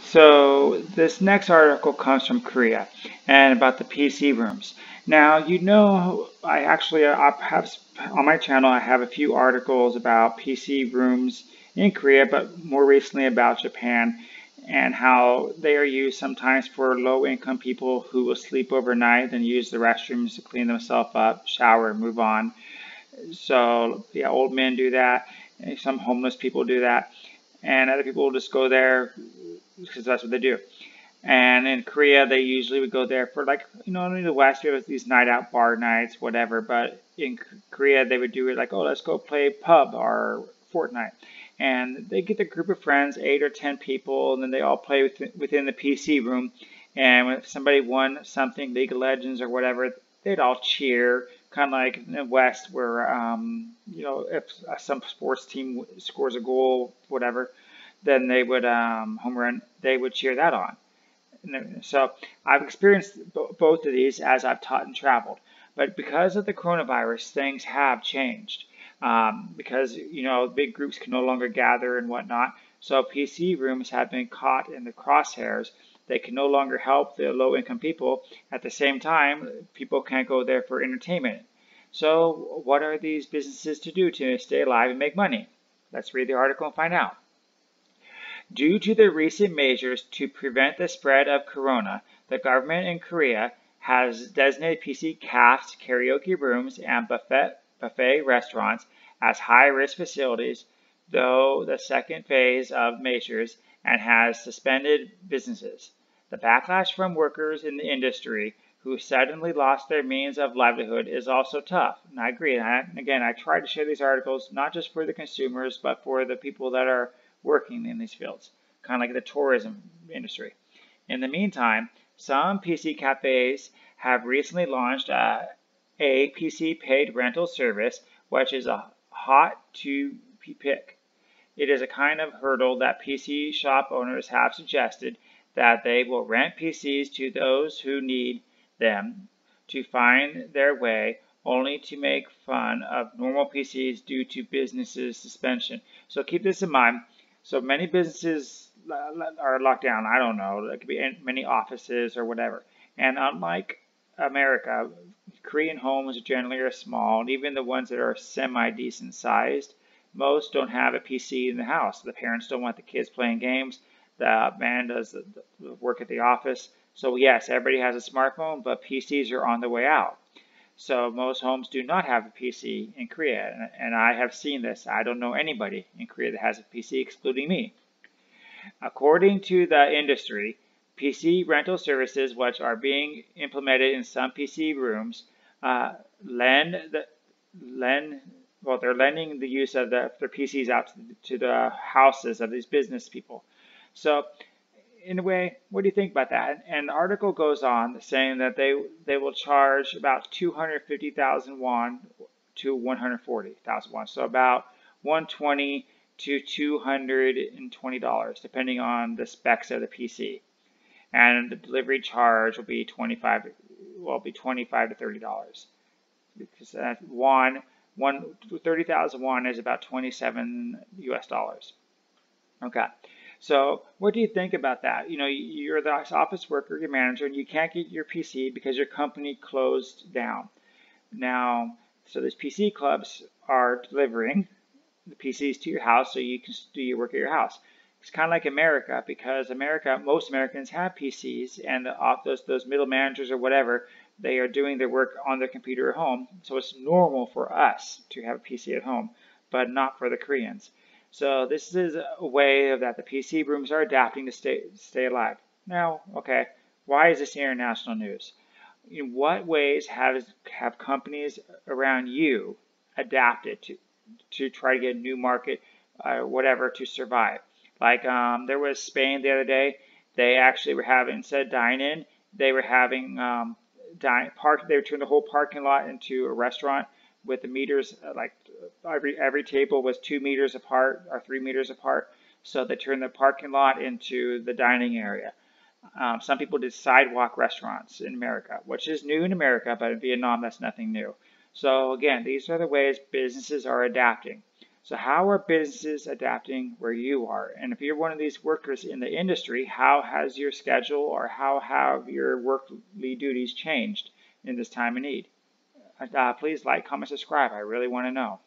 So this next article comes from Korea and about the PC rooms. Now, I have on my channel, I have a few articles about PC rooms in Korea, but more recently about Japan and how they are used sometimes for low income people who will sleep overnight and use the restrooms to clean themselves up, shower, and move on. So, yeah, old men do that, and some homeless people do that, and other people will just go there because that's what they do. And in Korea, they usually would go there for like, in the West, we have these night out bar nights, whatever. But in Korea, they would do it like, oh, let's go play pub or Fortnite. And they get a group of friends, 8 or 10 people, and then they all play within the PC room. And if somebody won something, League of Legends or whatever, they'd all cheer, kind of like in the West, where if some sports team scores a goal, whatever, then they would home run, they would cheer that on. So I've experienced both of these as I've taught and traveled. But because of the coronavirus, things have changed. Because, big groups can no longer gather and whatnot. So PC rooms have been caught in the crosshairs. They can no longer help the low income people. At the same time, people can't go there for entertainment. So what are these businesses to do to stay alive and make money? Let's read the article and find out. Due to the recent measures to prevent the spread of corona, the government in Korea has designated PC cafes, karaoke rooms, and buffet restaurants as high-risk facilities, though the second phase of measures, and has suspended businesses. The backlash from workers in the industry who suddenly lost their means of livelihood is also tough. And I agree. Again, I try to share these articles not just for the consumers, but for the people that are working in these fields, kind of like the tourism industry. In the meantime, some PC cafes have recently launched a PC paid rental service, which is a hot to pick. It is a kind of hurdle that PC shop owners have suggested that they will rent PCs to those who need them to find their way, only to make fun of normal PCs due to businesses suspension. So keep this in mind. So many businesses are locked down. I don't know. There could be many offices or whatever. And unlike America, Korean homes generally are small, and even the ones that are semi-decent sized, most don't have a PC in the house. The parents don't want the kids playing games. The man does the work at the office. So yes, everybody has a smartphone, but PCs are on the way out. So most homes do not have a PC in Korea, and I have seen this. I don't know anybody in Korea that has a PC, excluding me. According to the industry, PC rental services, which are being implemented in some PC rooms, uh, lend the lend well, they're lending the use of their PCs out to the houses of these business people. So in a way, what do you think about that? And the article goes on saying that they will charge about 250,000 won to 140,000 won, so about 120 to $220, depending on the specs of the PC. And the delivery charge will be 25 to $30, because that one 30,000 won is about 27 US dollars. Okay. So what do you think about that? You're the office worker, your manager, and you can't get your PC because your company closed down. Now, so these PC clubs are delivering the PCs to your house so you can do your work at your house. It's kind of like America, because most Americans have PCs, and those middle managers or whatever, they are doing their work on their computer at home. So it's normal for us to have a PC at home, but not for the Koreans. So this is a way that the PC rooms are adapting to stay alive. Now, okay, why is this international news? In what ways have companies around you adapted to try to get a new market, whatever, to survive? Like there was Spain the other day. They actually were having, instead of dine-in, they were having they would turn the whole parking lot into a restaurant with the meters, like every table was 2 meters apart or 3 meters apart. So they turned the parking lot into the dining area. Some people did sidewalk restaurants in America, which is new in America, but in Vietnam, that's nothing new. So again, these are the ways businesses are adapting. So how are businesses adapting where you are? And if you're one of these workers in the industry, how has your schedule or how have your workly duties changed in this time of need? Please like, comment, subscribe. I really want to know.